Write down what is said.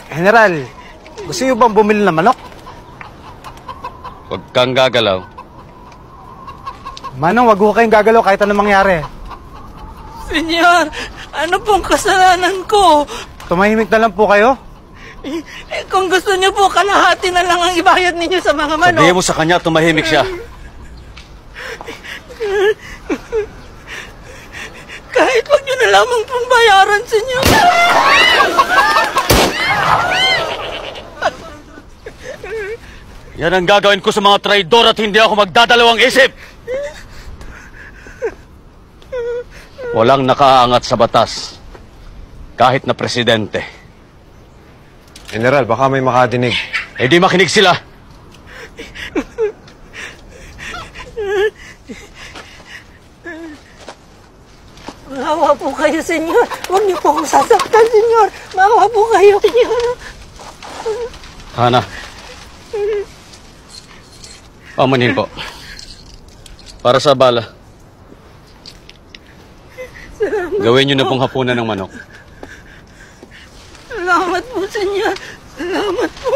General, gusto niyo bang bumili ng manok? Huwag kang gagalaw. Manong, wag ho kayong gagalaw kahit anong mangyari. Senyor, ano pong kasalanan ko? Tumahimik na lang po kayo. Kung gusto niyo po, kalahati na lang ang ibayad ninyo sa mga manok. Sabihin mo sa kanya, tumahimik siya. Kahit wag niyo na lamang pong bayaran, senyor. Yan ang gagawin ko sa mga traidor at hindi ako magdadalawang isip. Walang nakaangat sa batas, kahit na presidente. General, baka may makadinig. Eh di makinig sila. Maawa po kayo, senyor. Huwag niyo po akong sasaktan, senyor. Maawa po kayo, senyor. Hana. Pamanhin po. Para sa bala. Salamat Gawin niyo na po. pong hapunan ng manok. Salamat po, senyor. Salamat po.